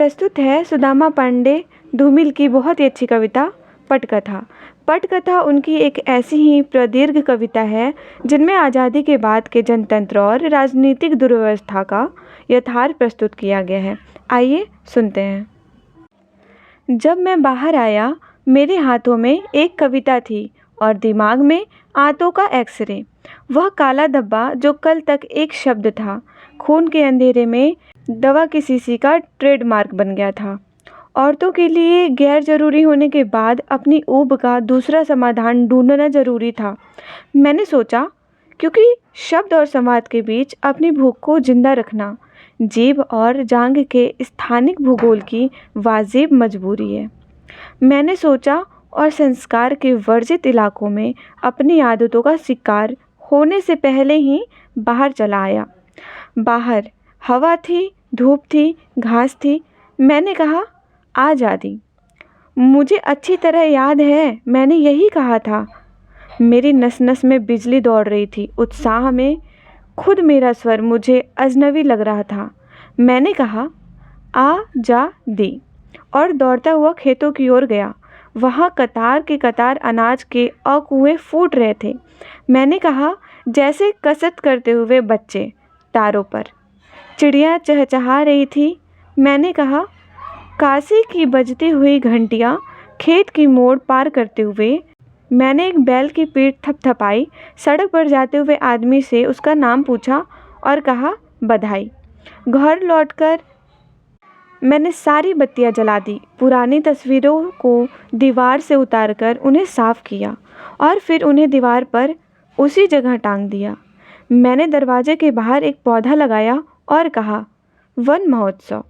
प्रस्तुत है सुदामा पांडे धूमिल की बहुत ही अच्छी कविता पटकथा। पटकथा उनकी एक ऐसी ही प्रदीर्घ कविता है जिनमें आज़ादी के बाद के जनतंत्र और राजनीतिक दुर्व्यवस्था का यथार्थ प्रस्तुत किया गया है। आइए सुनते हैं। जब मैं बाहर आया, मेरे हाथों में एक कविता थी और दिमाग में आंतों का एक्सरे। वह काला धब्बा जो कल तक एक शब्द था, खून के अंधेरे में दवा की शीशी का ट्रेडमार्क बन गया था। औरतों के लिए गैर जरूरी होने के बाद अपनी ऊब का दूसरा समाधान ढूंढना जरूरी था। मैंने सोचा, क्योंकि शब्द और संवाद के बीच अपनी भूख को जिंदा रखना जीभ और जांघ के स्थानिक भूगोल की वाजिब मजबूरी है। मैंने सोचा और संस्कार के वर्जित इलाकों में अपनी आदतों का शिकार होने से पहले ही बाहर चला आया। बाहर हवा थी, धूप थी, घास थी। मैंने कहा, आज़ादी। मुझे अच्छी तरह याद है, मैंने यही कहा था। मेरी नस नस में बिजली दौड़ रही थी, उत्साह में खुद मेरा स्वर मुझे अजनबी लग रहा था। मैंने कहा, आज़ादी, और दौड़ता हुआ खेतों की ओर गया। वहाँ कतार के कतार अनाज के अकुएं फूट रहे थे। मैंने कहा, जैसे कसरत करते हुए बच्चे तारों पर। चिड़िया चहचहा रही थी। मैंने कहा, काशी की बजती हुई घंटियाँ खेत की मोड़ पार करते हुए। मैंने एक बैल की पीठ थपथपाई, सड़क पर जाते हुए आदमी से उसका नाम पूछा और कहा, बधाई। घर लौटकर मैंने सारी बत्तियां जला दी, पुरानी तस्वीरों को दीवार से उतारकर उन्हें साफ किया और फिर उन्हें दीवार पर उसी जगह टांग दिया। मैंने दरवाजे के बाहर एक पौधा लगाया और कहा, वन महोत्सव।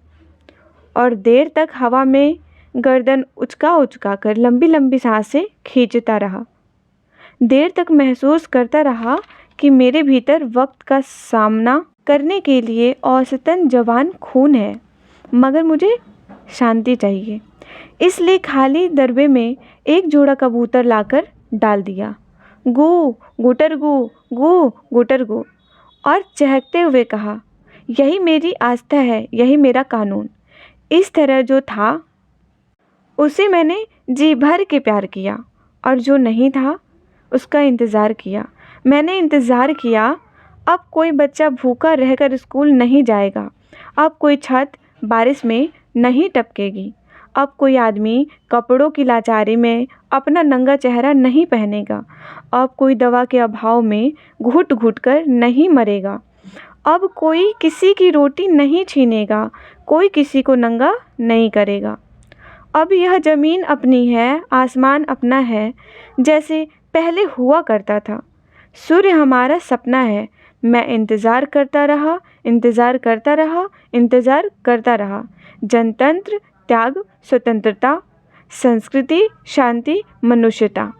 और देर तक हवा में गर्दन उचका कर लंबी लंबी सांसें खींचता रहा। देर तक महसूस करता रहा कि मेरे भीतर वक्त का सामना करने के लिए औसतन जवान खून है, मगर मुझे शांति चाहिए। इसलिए खाली दरबे में एक जोड़ा कबूतर लाकर डाल दिया। गू गुटर गू, गू गुटर गू, और चहकते हुए कहा, यही मेरी आस्था है, यही मेरा कानून। इस तरह जो था उसे मैंने जी भर के प्यार किया, और जो नहीं था उसका इंतज़ार किया। मैंने इंतज़ार किया। अब कोई बच्चा भूखा रहकर स्कूल नहीं जाएगा। अब कोई छत बारिश में नहीं टपकेगी। अब कोई आदमी कपड़ों की लाचारी में अपना नंगा चेहरा नहीं पहनेगा। अब कोई दवा के अभाव में घुट घुट कर नहीं मरेगा। अब कोई किसी की रोटी नहीं छीनेगा, कोई किसी को नंगा नहीं करेगा। अब यह ज़मीन अपनी है, आसमान अपना है, जैसे पहले हुआ करता था। सूर्य हमारा सपना है। मैं इंतज़ार करता रहा, इंतज़ार करता रहा, इंतज़ार करता रहा। जनतंत्र, त्याग, स्वतंत्रता, संस्कृति, शांति, मनुष्यता,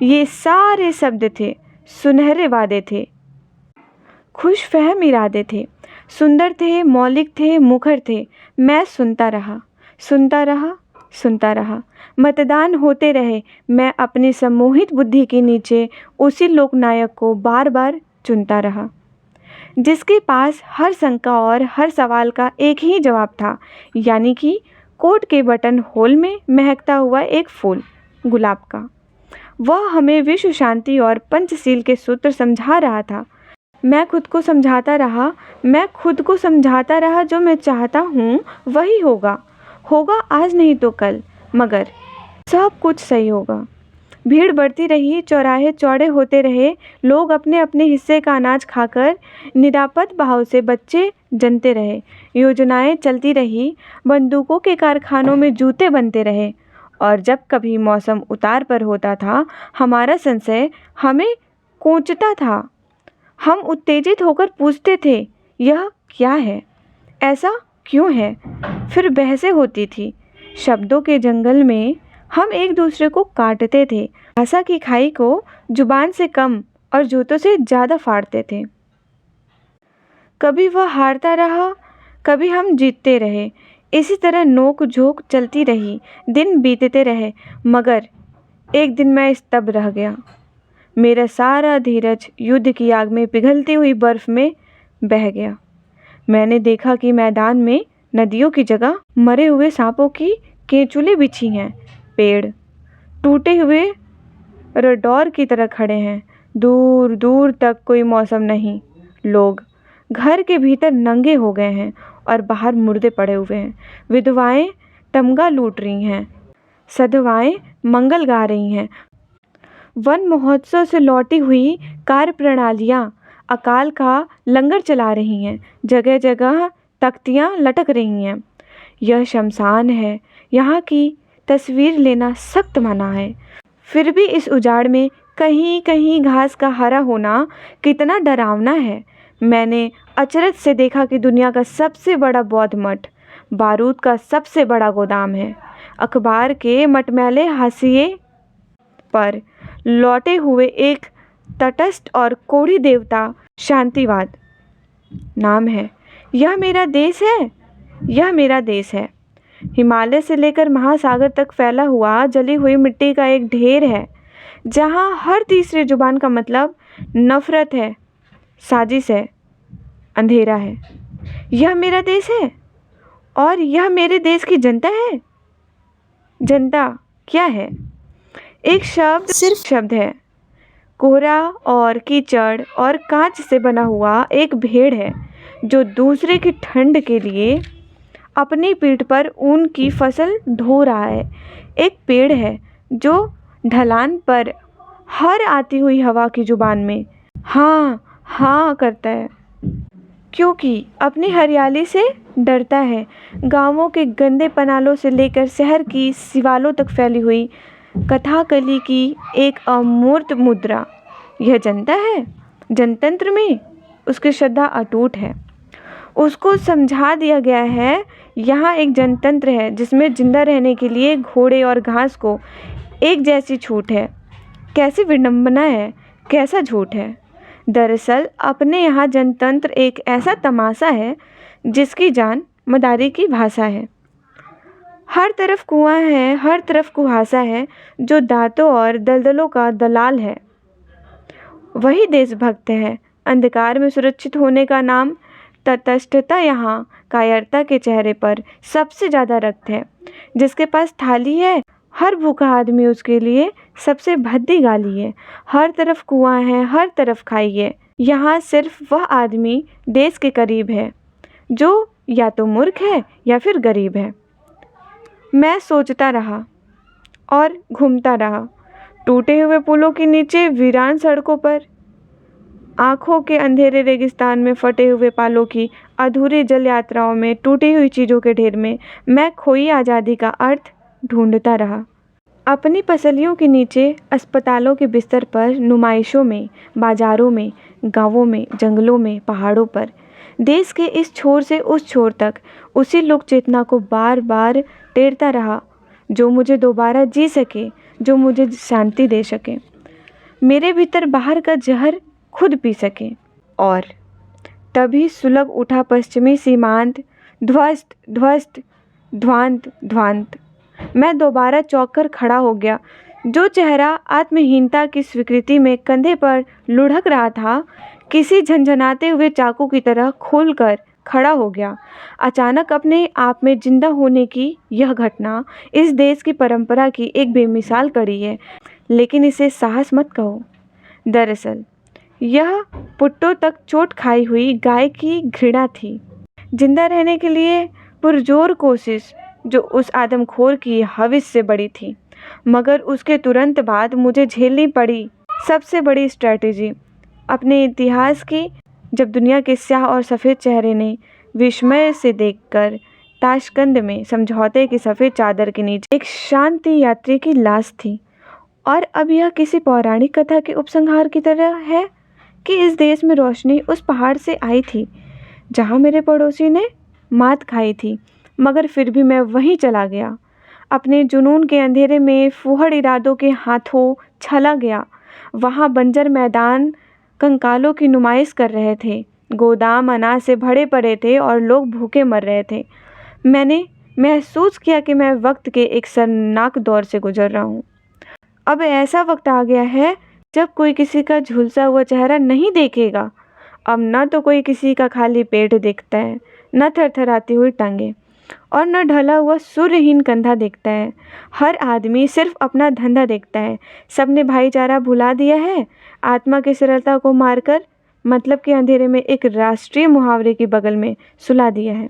ये सारे शब्द थे, सुनहरे वादे थे, खुशफहम इरादे थे, सुंदर थे, मौलिक थे, मुखर थे। मैं सुनता रहा, सुनता रहा, सुनता रहा। मतदान होते रहे। मैं अपनी सम्मोहित बुद्धि के नीचे उसी लोकनायक को बार बार चुनता रहा, जिसके पास हर शंका और हर सवाल का एक ही जवाब था, यानी कि कोट के बटन होल में महकता हुआ एक फूल, गुलाब का। वह हमें विश्व शांति और पंचशील के सूत्र समझा रहा था। मैं खुद को समझाता रहा, मैं खुद को समझाता रहा, जो मैं चाहता हूँ वही होगा। होगा आज नहीं तो कल, मगर सब कुछ सही होगा। भीड़ बढ़ती रही, चौराहे चौड़े होते रहे, लोग अपने अपने हिस्से का अनाज खाकर निरापद भाव से बच्चे जनते रहे। योजनाएं चलती रही, बंदूकों के कारखानों में जूते बनते रहे। और जब कभी मौसम उतार पर होता था, हमारा संशय हमें कोंचता था। हम उत्तेजित होकर पूछते थे, यह क्या है, ऐसा क्यों है? फिर बहसें होती थी। शब्दों के जंगल में हम एक दूसरे को काटते थे। भाषा की खाई को जुबान से कम और जूतों से ज़्यादा फाड़ते थे। कभी वह हारता रहा, कभी हम जीतते रहे। इसी तरह नोक झोंक चलती रही, दिन बीतते रहे। मगर एक दिन मैं स्तब्ध रह गया। मेरा सारा धीरज युद्ध की आग में पिघलती हुई बर्फ में बह गया। मैंने देखा कि मैदान में नदियों की जगह मरे हुए सांपों की केंचुले बिछी हैं। पेड़ टूटे हुए रडौर की तरह खड़े हैं। दूर दूर तक कोई मौसम नहीं। लोग घर के भीतर नंगे हो गए हैं और बाहर मुर्दे पड़े हुए हैं। विधवाएं तमगा लूट रही हैं। सधवाएं मंगल गा रही हैं। वन महोत्सव से लौटी हुई कार्य प्रणालियाँ अकाल का लंगर चला रही हैं। जगह जगह तख्तियाँ लटक रही हैं। यह शमशान है। यहाँ की तस्वीर लेना सख्त मना है। फिर भी इस उजाड़ में कहीं कहीं घास का हरा होना कितना डरावना है। मैंने अचरज से देखा कि दुनिया का सबसे बड़ा बौद्ध मठ बारूद का सबसे बड़ा गोदाम है। अखबार के मटमैले हाशिए पर लौटे हुए एक तटस्थ और कोढ़ी देवता शांतिवाद नाम है। यह मेरा देश है। यह मेरा देश है। हिमालय से लेकर महासागर तक फैला हुआ जली हुई मिट्टी का एक ढेर है, जहाँ हर तीसरी जुबान का मतलब नफरत है, साजिश है, अंधेरा है। यह मेरा देश है और यह मेरे देश की जनता है। जनता क्या है? एक शब्द, सिर्फ शब्द है। कोहरा और कीचड़ और कांच से बना हुआ एक भेड़ है जो दूसरे की ठंड के लिए अपनी पीठ पर ऊन की फसल ढो रहा है। एक पेड़ है जो ढलान पर हर आती हुई हवा की जुबान में हाँ हाँ करता है, क्योंकि अपनी हरियाली से डरता है। गांवों के गंदे पनालों से लेकर शहर की सिवालों तक फैली हुई कथाकली की एक अमूर्त मुद्रा यह जनता है। जनतंत्र में उसकी श्रद्धा अटूट है। उसको समझा दिया गया है यहाँ एक जनतंत्र है जिसमें जिंदा रहने के लिए घोड़े और घास को एक जैसी छूट है। कैसी विडंबना है, कैसा झूठ है। दरअसल अपने यहाँ जनतंत्र एक ऐसा तमाशा है जिसकी जान मदारी की भाषा है। हर तरफ कुआं है, हर तरफ कुहासा है जो दांतों और दलदलों का दलाल है। वही देशभक्त है। अंधकार में सुरक्षित होने का नाम तटस्थता यहाँ कायरता के चेहरे पर सबसे ज़्यादा रक्त है। जिसके पास थाली है, हर भूखा आदमी उसके लिए सबसे भद्दी गाली है। हर तरफ कुआं है, हर तरफ खाई है। यहाँ सिर्फ वह आदमी देश के करीब है जो या तो मूर्ख है या फिर गरीब है। मैं सोचता रहा और घूमता रहा, टूटे हुए पुलों के नीचे, वीरान सड़कों पर, आँखों के अंधेरे रेगिस्तान में, फटे हुए पालों की अधूरी जल यात्राओं में, टूटी हुई चीज़ों के ढेर में मैं खोई आज़ादी का अर्थ ढूंढता रहा। अपनी पसलियों के नीचे, अस्पतालों के बिस्तर पर, नुमाइशों में, बाज़ारों में, गांवों में, जंगलों में, पहाड़ों पर, देश के इस छोर से उस छोर तक उसी लोक चेतना को बार बार टेरता रहा जो मुझे दोबारा जी सके, जो मुझे शांति दे सके, मेरे भीतर बाहर का जहर खुद पी सके। और तभी सुलग उठा पश्चिमी सीमांत, ध्वस्त ध्वस्त, ध्वांत ध्वांत। मैं दोबारा चौंक कर खड़ा हो गया। जो चेहरा आत्महीनता की स्वीकृति में कंधे पर लुढ़क रहा था, किसी झंझनाते हुए चाकू की तरह खोलकर खड़ा हो गया। अचानक अपने आप में जिंदा होने की यह घटना इस देश की परंपरा की एक बेमिसाल कड़ी है, लेकिन इसे साहस मत कहो। दरअसल यह पुट्टों तक चोट खाई हुई गाय की घृणा थी। जिंदा रहने के लिए पुरजोर कोशिश जो उस आदमखोर की हविस से बड़ी थी, मगर उसके तुरंत बाद मुझे झेलनी पड़ी सबसे बड़ी स्ट्रैटेजी अपने इतिहास की, जब दुनिया के स्याह और सफ़ेद चेहरे ने विस्मय से देखकर ताशकंद में समझौते की सफ़ेद चादर के नीचे एक शांति यात्री की लाश थी। और अब यह किसी पौराणिक कथा के उपसंहार की तरह है कि इस देश में रोशनी उस पहाड़ से आई थी जहाँ मेरे पड़ोसी ने मात खाई थी, मगर फिर भी मैं वहीं चला गया। अपने जुनून के अंधेरे में फूहड़ इरादों के हाथों छला गया। वहाँ बंजर मैदान कंकालों की नुमाइश कर रहे थे, गोदाम अनाज से भरे पड़े थे और लोग भूखे मर रहे थे। मैंने महसूस किया कि मैं वक्त के एक शर्मनाक दौर से गुजर रहा हूँ। अब ऐसा वक्त आ गया है जब कोई किसी का झुलसा हुआ चेहरा नहीं देखेगा। अब न तो कोई किसी का खाली पेट दिखता है, न थरथराती हुई टांगें और न ढला हुआ सूर्यहीन कंधा देखता है। हर आदमी सिर्फ अपना धंधा देखता है। सबने भाईचारा भुला दिया है। आत्मा की सरलता को मारकर मतलब के अंधेरे में एक राष्ट्रीय मुहावरे के बगल में सुला दिया है।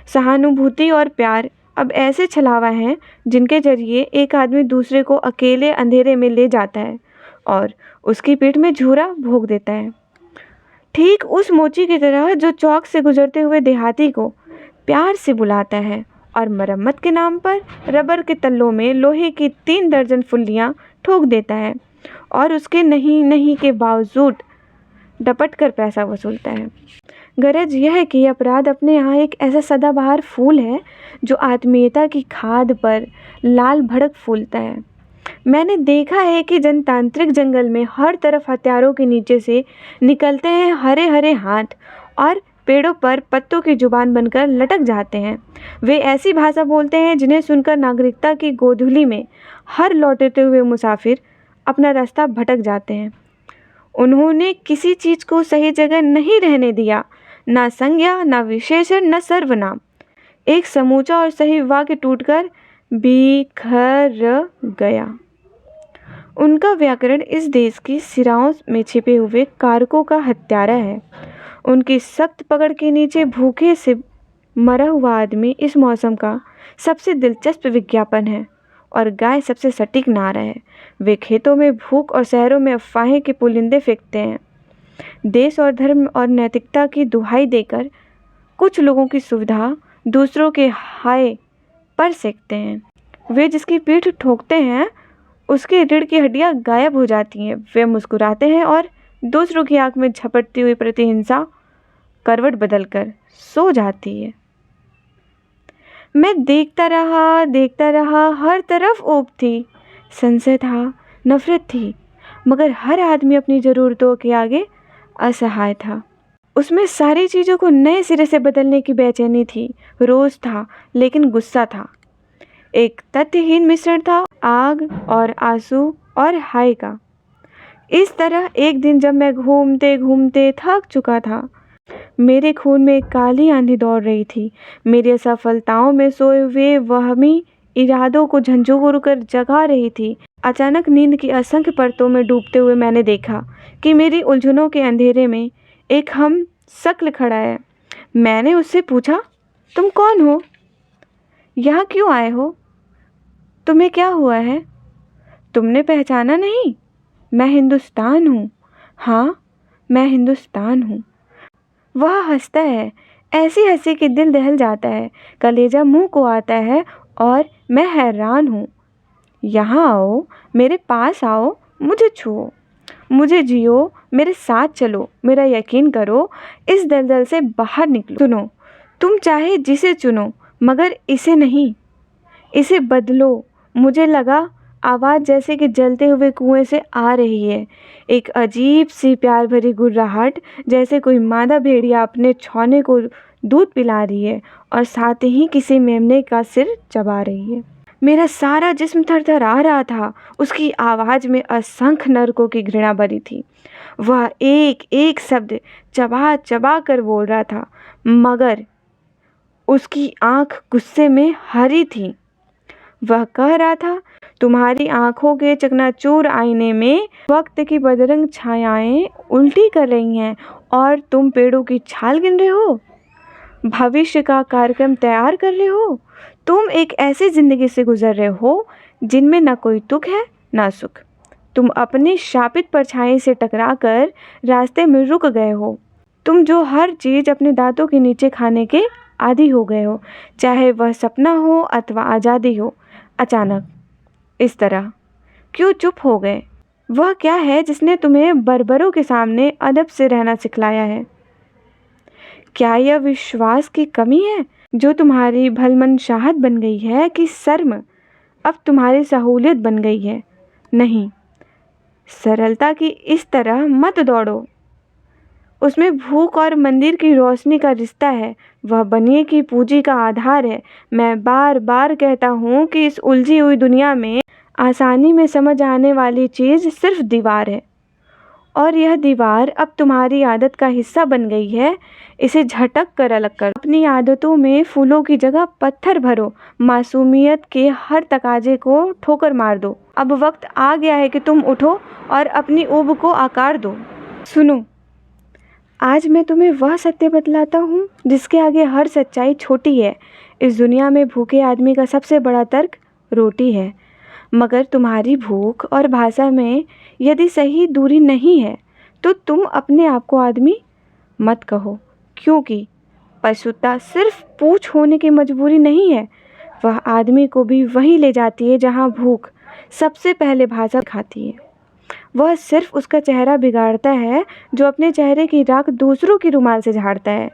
सहानुभूति और प्यार अब ऐसे छलावा हैं जिनके जरिए एक आदमी दूसरे को अकेले अंधेरे में ले जाता है और उसकी पीठ में झूरा भोग देता है। ठीक उस मोची की तरह जो चौक से गुजरते हुए देहाती को प्यार से बुलाता है और मरम्मत के नाम पर रबर के तल्लों में लोहे की 3 दर्जन फुल्लियाँ ठोक देता है और उसके नहीं नहीं के बावजूद डपट कर पैसा वसूलता है। गरज यह है कि अपराध अपने यहाँ एक ऐसा सदाबहार फूल है जो आत्मीयता की खाद पर लाल भड़क फूलता है। मैंने देखा है कि जनतांत्रिक जंगल में हर तरफ हथियारों के नीचे से निकलते हैं हरे हरे हाथ और पेड़ों पर पत्तों की जुबान बनकर लटक जाते हैं। वे ऐसी भाषा बोलते हैं जिन्हें सुनकर नागरिकता की गोधूली में हर लौटते हुए मुसाफिर अपना रास्ता भटक जाते हैं। उन्होंने किसी चीज़ को सही जगह नहीं रहने दिया, ना संज्ञा, ना विशेषण, न सर्वनाम। एक समूचा और सही वाक्य टूटकर बिखर गया। उनका व्याकरण इस देश की सिराओं में छिपे हुए कारकों का हत्यारा है। उनकी सख्त पकड़ के नीचे भूखे से मरा हुआ आदमी इस मौसम का सबसे दिलचस्प विज्ञापन है और गाय सबसे सटीक नारा है। वे खेतों में भूख और शहरों में अफवाहें के पुलिंदे फेंकते हैं। देश और धर्म और नैतिकता की दुहाई देकर कुछ लोगों की सुविधा दूसरों के हाय पर सेकते हैं। वे जिसकी पीठ ठोकते हैं उसके रीढ़ की हड्डियां गायब हो जाती हैं। वे मुस्कुराते हैं और दूसरों की आंख में झपटती हुई प्रतिहिंसा करवट बदलकर सो जाती है। मैं देखता रहा, हर तरफ ऊब थी, संशय था, नफरत थी, मगर हर आदमी अपनी ज़रूरतों के आगे असहाय था। उसमें सारी चीज़ों को नए सिरे से बदलने की बेचैनी थी। रोज़ था, लेकिन गुस्सा था। एक तथ्यहीन मिश्रण था, आग और आंसू और हाय का। इस तरह एक दिन जब मैं घूमते घूमते थक चुका था, मेरे खून में एक काली आंधी दौड़ रही थी। मेरी असफलताओं में सोए हुए वहमी इरादों को झंझोर कर जगा रही थी। अचानक नींद की असंख्य परतों में डूबते हुए मैंने देखा कि मेरी उलझनों के अंधेरे में एक हम शक्ल खड़ा है। मैंने उससे पूछा, तुम कौन हो? यहाँ क्यों आए हो? तुम्हें क्या हुआ है? तुमने पहचाना नहीं? मैं हिंदुस्तान हूँ। हाँ, मैं हिंदुस्तान हूँ। वह हंसता है, ऐसी हंसी कि दिल दहल जाता है, कलेजा मुंह को आता है और मैं हैरान हूँ। यहाँ आओ, मेरे पास आओ, मुझे छुओ, मुझे जियो, मेरे साथ चलो, मेरा यकीन करो, इस दलदल से बाहर निकलो। सुनो, तुम चाहे जिसे चुनो, मगर इसे नहीं, इसे बदलो। मुझे लगा आवाज़ जैसे कि जलते हुए कुएं से आ रही है, एक अजीब सी प्यार भरी गुर्राहट, जैसे कोई मादा भेड़िया अपने छौने को दूध पिला रही है और साथ ही किसी मेमने का सिर चबा रही है। मेरा सारा जिस्म थरथरा रहा था। उसकी आवाज़ में असंख्य नरकों की घृणा भरी थी। वह एक एक शब्द चबा चबा कर बोल रहा था, मगर उसकी आंख गुस्से में हरी थी। वह कह रहा था, तुम्हारी आंखों के चकनाचूर आईने में वक्त की बदरंग छायाएं उल्टी कर रही हैं और तुम पेड़ों की छाल गिन रहे हो, भविष्य का कार्यक्रम तैयार कर रहे हो। तुम एक ऐसी जिंदगी से गुजर रहे हो जिनमें न कोई दुख है न सुख। तुम अपनी शापित परछाई से टकराकर रास्ते में रुक गए हो। तुम जो हर चीज़ अपने दांतों के नीचे खाने के आदी हो गए हो, चाहे वह सपना हो अथवा आज़ादी हो। अचानक इस तरह क्यों चुप हो गए? वह क्या है जिसने तुम्हें बर्बरों के सामने अदब से रहना सिखलाया है? क्या यह विश्वास की कमी है जो तुम्हारी भलमनशाहत बन गई है, कि शर्म अब तुम्हारी सहूलियत बन गई है? नहीं, सरलता की इस तरह मत दौड़ो। उसमें भूख और मंदिर की रोशनी का रिश्ता है। वह बनिए की पूंजी का आधार है। मैं बार बार कहता हूँ कि इस उलझी हुई दुनिया में आसानी में समझ आने वाली चीज़ सिर्फ दीवार है और यह दीवार अब तुम्हारी आदत का हिस्सा बन गई है। इसे झटक कर अलग करो। अपनी आदतों में फूलों की जगह पत्थर भरो। मासूमियत के हर तकाजे को ठोकर मार दो। अब वक्त आ गया है कि तुम उठो और अपनी ऊब को आकार दो। सुनो, आज मैं तुम्हें वह सत्य बतलाता हूँ जिसके आगे हर सच्चाई छोटी है। इस दुनिया में भूखे आदमी का सबसे बड़ा तर्क रोटी है। मगर तुम्हारी भूख और भाषा में यदि सही दूरी नहीं है तो तुम अपने आप को आदमी मत कहो, क्योंकि पशुता सिर्फ पूंछ होने की मजबूरी नहीं है। वह आदमी को भी वहीं ले जाती है जहाँ भूख सबसे पहले भाषा खाती है। वह सिर्फ उसका चेहरा बिगाड़ता है जो अपने चेहरे की राख दूसरों की रुमाल से झाड़ता है।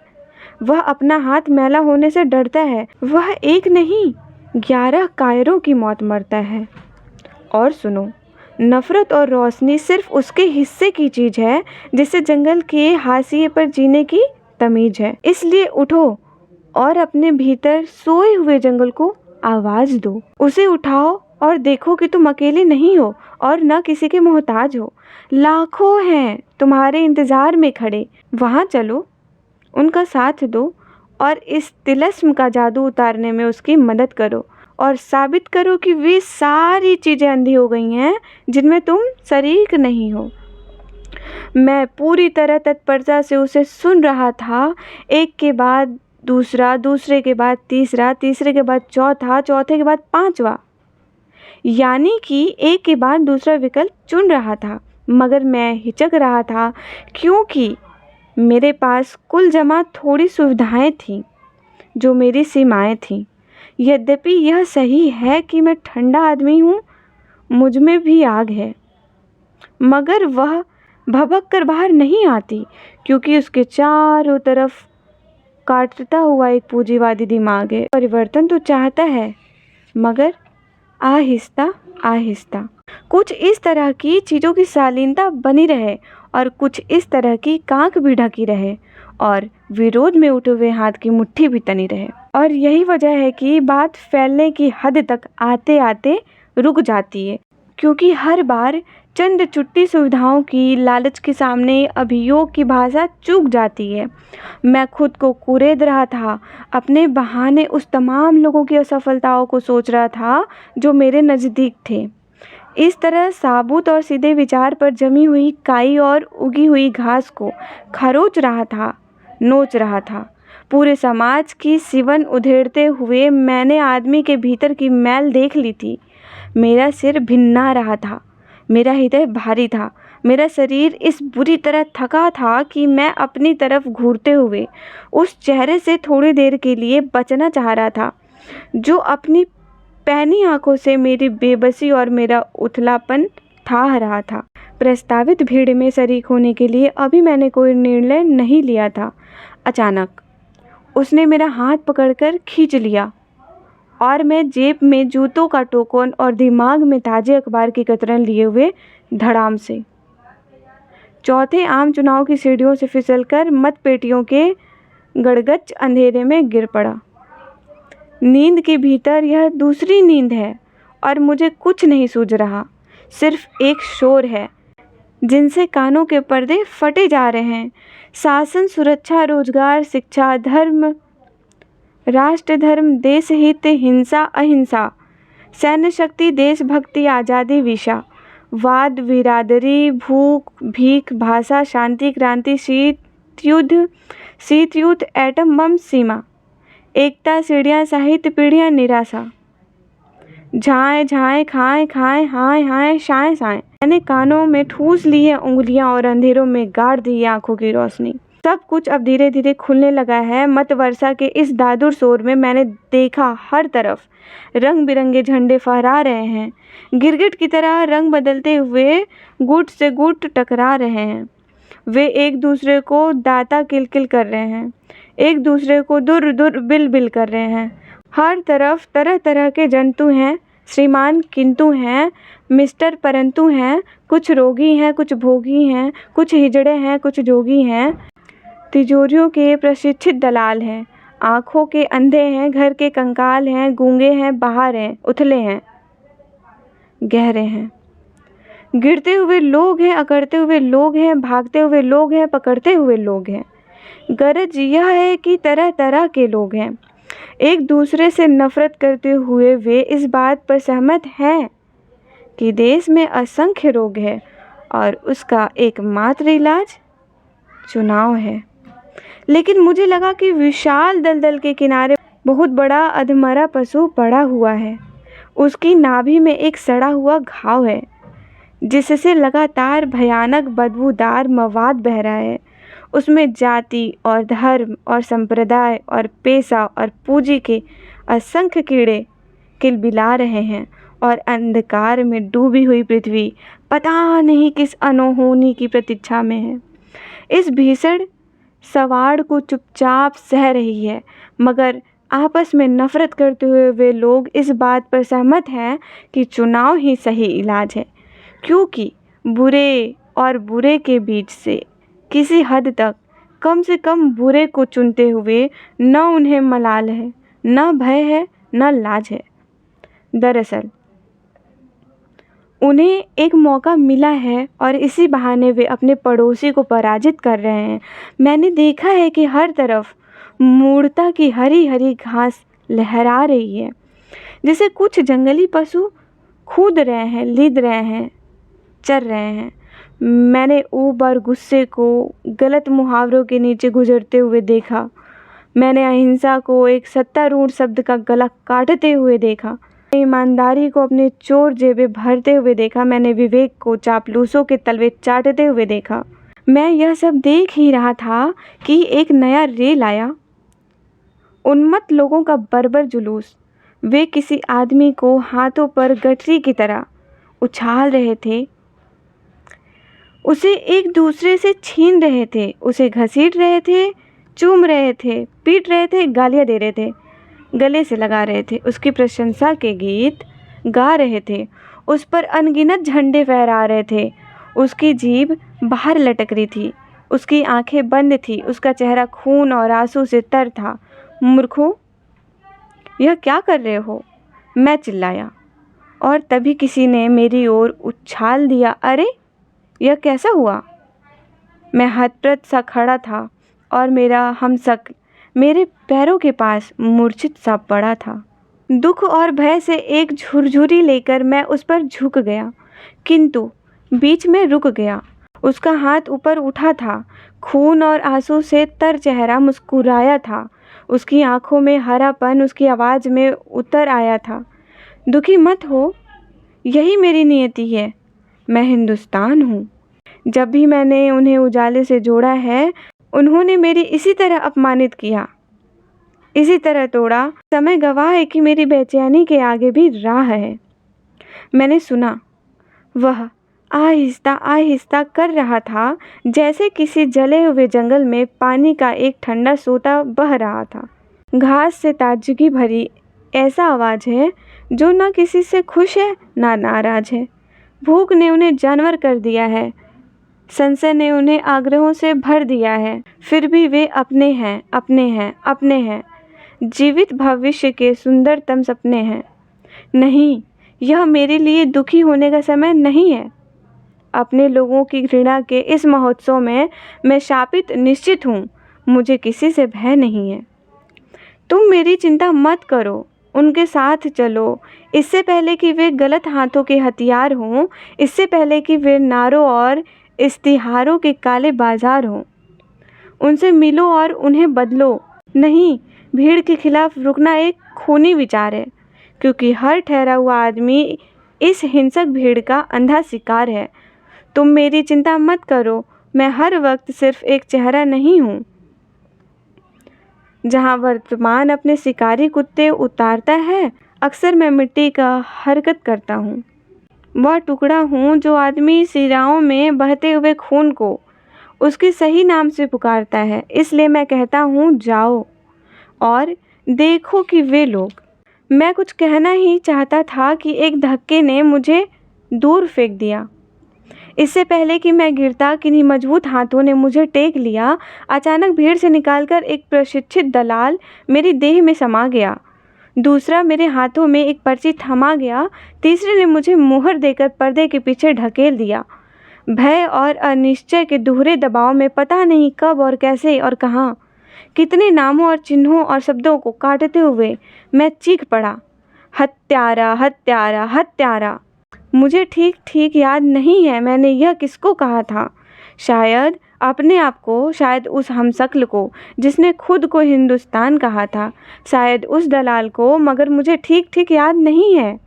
वह अपना हाथ मैला होने से डरता है। वह एक नहीं 11 कायरों की मौत मरता है। और सुनो, नफरत और रोशनी सिर्फ उसके हिस्से की चीज़ है जिसे जंगल के हाशिए पर जीने की तमीज है। इसलिए उठो और अपने भीतर सोए हुए जंगल को आवाज़ दो। उसे उठाओ और देखो कि तुम अकेले नहीं हो और न किसी के मोहताज हो। लाखों हैं तुम्हारे इंतज़ार में खड़े। वहाँ चलो, उनका साथ दो और इस तिलस्म का जादू उतारने में उसकी मदद करो और साबित करो कि वे सारी चीज़ें अंधी हो गई हैं जिनमें तुम शरीक नहीं हो। मैं पूरी तरह तत्परता से उसे सुन रहा था। एक के बाद दूसरा, दूसरे के बाद तीसरा, तीसरे के बाद चौथा, चौथे के बाद पांचवा, यानी कि एक के बाद दूसरा विकल्प चुन रहा था। मगर मैं हिचक रहा था क्योंकि मेरे पास कुल जमा थोड़ी सुविधाएं थीं जो मेरी सीमाएं थीं। यद्यपि यह सही है कि मैं ठंडा आदमी हूँ, मुझ में भी आग है, मगर वह भभक कर बाहर नहीं आती क्योंकि उसके चारों तरफ काटता हुआ एक पूंजीवादी दिमाग है। परिवर्तन तो चाहता है, मगर आहिस्ता आहिस्ता। कुछ इस तरह की चीज़ों की शालीनता बनी रहे और कुछ इस तरह की कांख भी ढकी रहे और विरोध में उठे हुए हाथ की मुट्ठी भी तनी रहे। और यही वजह है कि बात फैलने की हद तक आते आते रुक जाती है, क्योंकि हर बार चंद चुट्टी सुविधाओं की लालच के सामने अभियोग की भाषा चूक जाती है। मैं खुद को कुरेद रहा था, अपने बहाने उस तमाम लोगों की असफलताओं को सोच रहा था जो मेरे नज़दीक थे। इस तरह साबुत और सीधे विचार पर जमी हुई काई और उगी हुई घास को खरोच रहा था, नोच रहा था। पूरे समाज की सिवन उधेड़ते हुए मैंने आदमी के भीतर की मैल देख ली थी। मेरा सिर भिन्ना रहा था, मेरा हृदय भारी था, मेरा शरीर इस बुरी तरह थका था कि मैं अपनी तरफ घूरते हुए उस चेहरे से थोड़ी देर के लिए बचना चाह रहा था जो अपनी पैनी आंखों से मेरी बेबसी और मेरा उथलापन थाह रहा था। प्रस्तावित भीड़ में शरीक होने के लिए अभी मैंने कोई निर्णय नहीं लिया था। अचानक उसने मेरा हाथ पकड़कर खींच लिया और मैं जेब में जूतों का टोकन और दिमाग में ताजे अखबार की कतरन लिए हुए धड़ाम से चौथे आम चुनाव की सीढ़ियों से फिसलकर मतपेटियों के गड़गच अंधेरे में गिर पड़ा। नींद के भीतर यह दूसरी नींद है और मुझे कुछ नहीं सूझ रहा, सिर्फ एक शोर है जिनसे कानों के पर्दे फटे जा रहे हैं। शासन, सुरक्षा, रोजगार, शिक्षा, धर्म, राष्ट्र धर्म, देश हित, हिंसा अहिंसा, सैन्य शक्ति, देशभक्ति, आज़ादी, विषा, वाद, बिरादरी, भूख, भीख, भाषा, शांति, क्रांति, शीत युद्ध, एटम बम, सीमा, एकता, सीढ़ियाँ, साहित्य, पीढ़ियाँ, निराशा, झाएं झाएं, खाएं खाएं, हाय हाय, शाएं शाएं। मैंने कानों में ठूस ली है उंगलियां और अंधेरों में गाड़ दी है आंखों की रोशनी। सब कुछ अब धीरे धीरे खुलने लगा है। मत वर्षा के इस दादुर शोर में मैंने देखा हर तरफ रंग बिरंगे झंडे फहरा रहे हैं। गिरगिट की तरह रंग बदलते हुए गुट से गुट टकरा रहे हैं। वे एक दूसरे को दाता किलकिल कर रहे हैं, एक दूसरे को दुर दुर बिल बिल कर रहे हैं। हर तरफ तरह तरह के जंतु हैं, श्रीमान किंतु हैं, मिस्टर परंतु हैं, कुछ रोगी हैं, कुछ भोगी हैं, कुछ हिजड़े हैं, कुछ जोगी हैं, तिजोरियों के प्रशिक्षित दलाल हैं, आँखों के अंधे हैं, घर के कंकाल हैं, गूंगे हैं, बाहर हैं, उथले हैं, गहरे हैं। गिरते हुए लोग हैं, अकड़ते हुए लोग हैं, भागते हुए लोग हैं, पकड़ते हुए लोग हैं। गरज यह है कि तरह तरह के लोग हैं। एक दूसरे से नफरत करते हुए वे इस बात पर सहमत हैं कि देश में असंख्य रोग है और उसका एकमात्र इलाज चुनाव है। लेकिन मुझे लगा कि विशाल दलदल के किनारे बहुत बड़ा अधमरा पशु पड़ा हुआ है। उसकी नाभि में एक सड़ा हुआ घाव है जिससे लगातार भयानक बदबूदार मवाद बह रहा है। उसमें जाति और धर्म और संप्रदाय और पेशा और पूंजी के असंख्य कीड़े किलबिला रहे हैं और अंधकार में डूबी हुई पृथ्वी पता नहीं किस अनहोनी की प्रतीक्षा में है। इस भीषण सवाड़ को चुपचाप सह रही है, मगर आपस में नफरत करते हुए वे लोग इस बात पर सहमत हैं कि चुनाव ही सही इलाज है, क्योंकि बुरे और बुरे के बीच से किसी हद तक कम से कम बुरे को चुनते हुए न उन्हें मलाल है, न भय है, न लाज है। दरअसल उन्हें एक मौका मिला है और इसी बहाने वे अपने पड़ोसी को पराजित कर रहे हैं। मैंने देखा है कि हर तरफ मूढ़ता की हरी हरी घास लहरा रही है, जैसे कुछ जंगली पशु कूद रहे हैं, लीद रहे हैं, चर रहे हैं। मैंने ऊब और गुस्से को गलत मुहावरों के नीचे गुजरते हुए देखा। मैंने अहिंसा को एक सत्तारूढ़ शब्द का गला काटते हुए देखा। ईमानदारी को अपने चोर जेबें भरते हुए देखा। मैंने विवेक को चापलूसों के तलवे चाटते हुए देखा। मैं यह सब देख ही रहा था कि एक नया रेल आया। उन्मत्त लोगों का बर्बर जुलूस। वे किसी आदमी को हाथों पर गठरी की तरह उछाल रहे थे, उसे एक दूसरे से छीन रहे थे, उसे घसीट रहे थे, चूम रहे थे, पीट रहे थे, गालियाँ दे रहे थे, गले से लगा रहे थे, उसकी प्रशंसा के गीत गा रहे थे, उस पर अनगिनत झंडे फहरा रहे थे। उसकी जीभ बाहर लटक रही थी, उसकी आंखें बंद थी, उसका चेहरा खून और आंसू से तर था। मूर्खों, यह क्या कर रहे हो? मैं चिल्लाया और तभी किसी ने मेरी ओर उछाल दिया। अरे, यह कैसा हुआ? मैं हतप्रभ सा खड़ा था और मेरा हमशक्ल मेरे पैरों के पास मूर्छित सा पड़ा था। दुख और भय से एक झुरझुरी लेकर मैं उस पर झुक गया, किंतु बीच में रुक गया। उसका हाथ ऊपर उठा था, खून और आंसू से तर चेहरा मुस्कुराया था, उसकी आंखों में हरापन उसकी आवाज़ में उतर आया था। दुखी मत हो, यही मेरी नियति है। मैं हिंदुस्तान हूँ। जब भी मैंने उन्हें उजाले से जोड़ा है, उन्होंने मेरी इसी तरह अपमानित किया, इसी तरह तोड़ा। समय गवाह है कि मेरी बेचैनी के आगे भी राह है। मैंने सुना, वह आहिस्ता आहिस्ता कर रहा था, जैसे किसी जले हुए जंगल में पानी का एक ठंडा सोता बह रहा था। घास से ताजगी भरी ऐसा आवाज़ है जो न किसी से खुश है ना नाराज है। भूख ने उन्हें जानवर कर दिया है, संशय ने उन्हें आग्रहों से भर दिया है, फिर भी वे अपने हैं, अपने हैं, अपने हैं। जीवित भविष्य के सुंदरतम सपने हैं। नहीं, यह मेरे लिए दुखी होने का समय नहीं है। अपने लोगों की घृणा के इस महोत्सव में मैं शापित निश्चित हूँ। मुझे किसी से भय नहीं है। तुम मेरी चिंता मत करो, उनके साथ चलो, इससे पहले कि वे गलत हाथों के हथियार हों, इससे पहले कि वे नारों और इश्तिहारों के काले बाजार हों। उनसे मिलो और उन्हें बदलो। नहीं, भीड़ के खिलाफ रुकना एक खूनी विचार है, क्योंकि हर ठहरा हुआ आदमी इस हिंसक भीड़ का अंधा शिकार है। तुम मेरी चिंता मत करो, मैं हर वक्त सिर्फ एक चेहरा नहीं हूँ। जहाँ वर्तमान अपने शिकारी कुत्ते उतारता है, अक्सर मैं मिट्टी का हरकत करता हूँ। वह टुकड़ा हूँ जो आदमी सिराओं में बहते हुए खून को उसके सही नाम से पुकारता है। इसलिए मैं कहता हूँ, जाओ और देखो कि वे लोग। मैं कुछ कहना ही चाहता था कि एक धक्के ने मुझे दूर फेंक दिया। इससे पहले कि मैं गिरता, किन्हीं मजबूत हाथों ने मुझे टेक लिया। अचानक भीड़ से निकालकर एक प्रशिक्षित दलाल मेरी देह में समा गया। दूसरा मेरे हाथों में एक पर्ची थमा गया, तीसरे ने मुझे मुहर देकर पर्दे के पीछे ढकेल दिया। भय और अनिश्चय के दोहरे दबाव में पता नहीं कब और कैसे और कहाँ कितने नामों और चिन्हों और शब्दों को काटते हुए मैं चीख पड़ा, हत्यारा हत्यारा हत्यारा। मुझे ठीक ठीक याद नहीं है मैंने यह किसको कहा था। शायद अपने आप को, शायद उस हमशक्ल को जिसने खुद को हिंदुस्तान कहा था, शायद उस दलाल को, मगर मुझे ठीक ठीक याद नहीं है।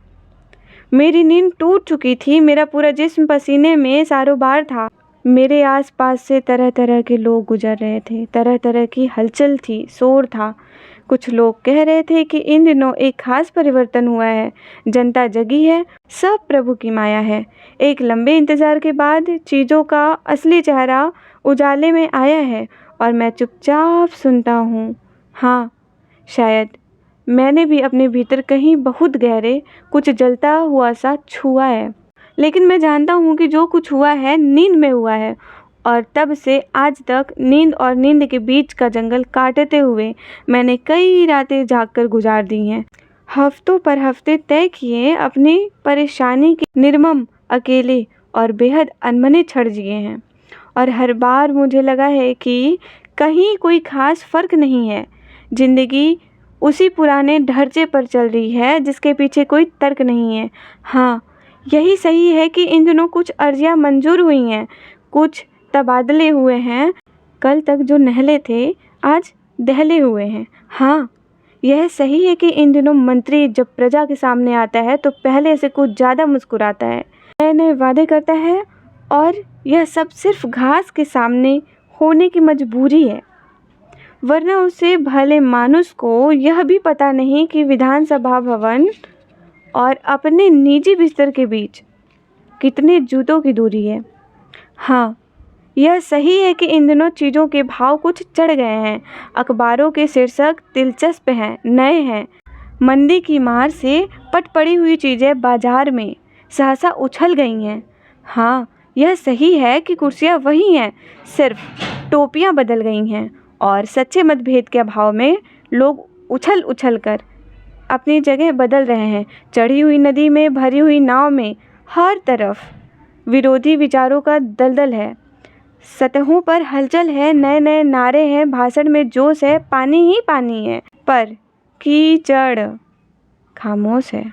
मेरी नींद टूट चुकी थी, मेरा पूरा जिस्म पसीने में सारोबार था। मेरे आसपास से तरह तरह के लोग गुजर रहे थे, तरह तरह की हलचल थी, शोर था। कुछ लोग कह रहे थे कि इन दिनों एक खास परिवर्तन हुआ है, जनता जगी है, सब प्रभु की माया है। एक लंबे इंतजार के बाद चीज़ों का असली चेहरा उजाले में आया है और मैं चुपचाप सुनता हूँ। हाँ, शायद मैंने भी अपने भीतर कहीं बहुत गहरे कुछ जलता हुआ सा छुआ है, लेकिन मैं जानता हूँ कि जो कुछ हुआ है नींद में हुआ है, और तब से आज तक नींद और नींद के बीच का जंगल काटते हुए मैंने कई रातें जागकर गुजार दी हैं। हफ्तों पर हफ्ते तय किए, अपनी परेशानी के निर्मम, अकेले और बेहद अनमने क्षण जिए हैं, और हर बार मुझे लगा है कि कहीं कोई खास फ़र्क नहीं है। ज़िंदगी उसी पुराने ढर्चे पर चल रही है जिसके पीछे कोई तर्क नहीं है। हाँ, यही सही है कि इन दिनों कुछ अर्जियाँ मंजूर हुई हैं, कुछ तबादले हुए हैं। कल तक जो नहले थे आज दहले हुए हैं। हाँ, यह सही है कि इन दिनों मंत्री जब प्रजा के सामने आता है तो पहले से कुछ ज़्यादा मुस्कुराता है, नए नए वादे करता है, और यह सब सिर्फ घास के सामने होने की मजबूरी है। वरना उसे भले मानुस को यह भी पता नहीं कि विधानसभा भवन और अपने निजी बिस्तर के बीच कितने जूतों की दूरी है। हाँ, यह सही है कि इन दिनों चीज़ों के भाव कुछ चढ़ गए हैं, अखबारों के शीर्षक दिलचस्प हैं, नए हैं। मंदी की मार से पट पड़ी हुई चीज़ें बाजार में सहसा उछल गई हैं। हाँ, यह सही है कि कुर्सियाँ वही हैं, सिर्फ टोपियाँ बदल गई हैं, और सच्चे मतभेद के अभाव में लोग उछल उछल कर अपनी जगह बदल रहे हैं। चढ़ी हुई नदी में, भरी हुई नाव में हर तरफ विरोधी विचारों का दलदल है, सतहों पर हलचल है, नए नए नारे हैं, भाषण में जोश है, पानी ही पानी है, पर कीचड़ खामोश है।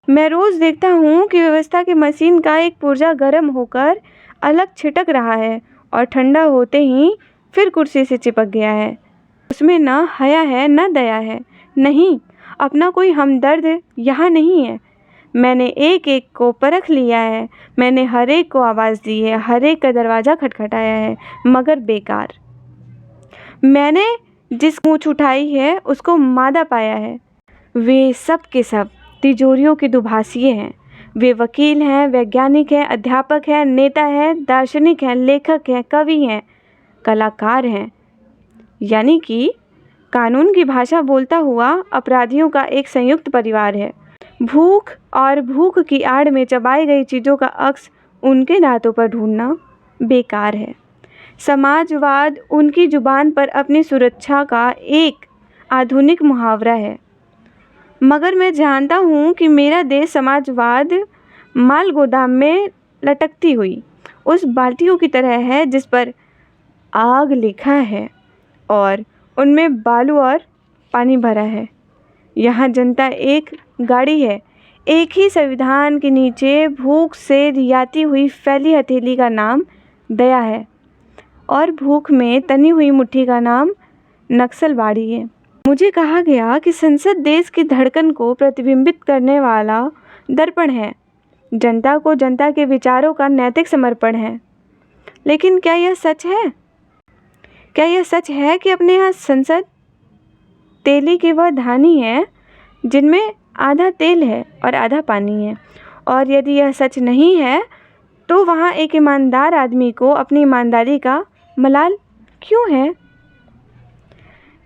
मैं रोज़ देखता हूँ कि व्यवस्था की मशीन का एक पुर्जा गर्म होकर अलग छिटक रहा है और ठंडा होते ही फिर कुर्सी से चिपक गया है। उसमें न हया है न दया है, नहीं, अपना कोई हमदर्द यहाँ नहीं है। मैंने एक एक को परख लिया है, मैंने हर एक को आवाज़ दी है, हर एक का दरवाज़ा खटखटाया है, मगर बेकार। मैंने जिस मूछ उठाई है उसको मादा पाया है। वे सब के सब तिजोरियों के दुभाषिए हैं। वे वकील हैं, वैज्ञानिक हैं, अध्यापक हैं, नेता हैं, दार्शनिक हैं, लेखक हैं, कवि हैं, कलाकार हैं, यानी कि कानून की भाषा बोलता हुआ अपराधियों का एक संयुक्त परिवार है। भूख और भूख की आड़ में चबाई गई चीज़ों का अक्स उनके दांतों पर ढूंढना बेकार है। समाजवाद उनकी जुबान पर अपनी सुरक्षा का एक आधुनिक मुहावरा है, मगर मैं जानता हूँ कि मेरा देश समाजवाद माल गोदाम में लटकती हुई उस बाल्टियों की तरह है जिस पर आग लिखा है और उनमें बालू और पानी भरा है। यहाँ जनता एक गाड़ी है, एक ही संविधान के नीचे भूख से रियाती हुई फैली हथेली का नाम दया है, और भूख में तनी हुई मुट्ठी का नाम नक्सलवाड़ी है। मुझे कहा गया कि संसद देश की धड़कन को प्रतिबिंबित करने वाला दर्पण है, जनता को जनता के विचारों का नैतिक समर्पण है। लेकिन क्या यह सच है? क्या यह सच है कि अपने यहाँ संसद तेली के वह धानी है जिनमें आधा तेल है और आधा पानी है? और यदि यह सच नहीं है तो वहाँ एक ईमानदार आदमी को अपनी ईमानदारी का मलाल क्यों है?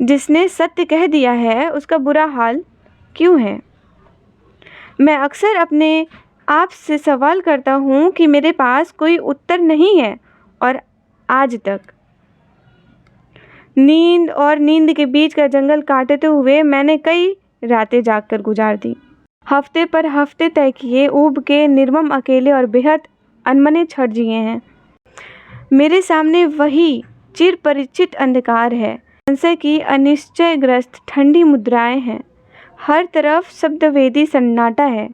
जिसने सत्य कह दिया है उसका बुरा हाल क्यों है? मैं अक्सर अपने आप से सवाल करता हूँ कि मेरे पास कोई उत्तर नहीं है, और आज तक नींद और नींद के बीच का जंगल काटते हुए मैंने कई रातें जागकर गुजार दी। हफ्ते पर हफ्ते तय किए, ऊब के, निर्मम, अकेले और बेहद अनमने क्षण जिए हैं। मेरे सामने वही चिर परिचित अंधकार है। संशय की अनिश्चयग्रस्त ठंडी मुद्राएं हैं। हर तरफ शब्दवेदी सन्नाटा है।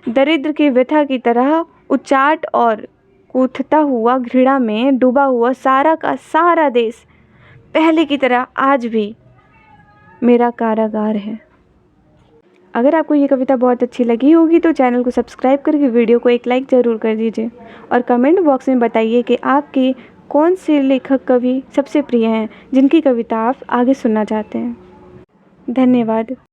दरिद्र की व्यथा की तरह उचाट और कूथता हुआ, घृणा में डूबा हुआ सारा का सारा देश पहले की तरह आज भी मेरा कारागार है। अगर आपको ये कविता बहुत अच्छी लगी होगी तो चैनल को सब्सक्राइब करके वीडियो को एक लाइक ज़रूर कर दीजिए और कमेंट बॉक्स में बताइए कि आपके कौन से लेखक कवि सबसे प्रिय हैं, जिनकी कविता आप आगे सुनना चाहते हैं। धन्यवाद।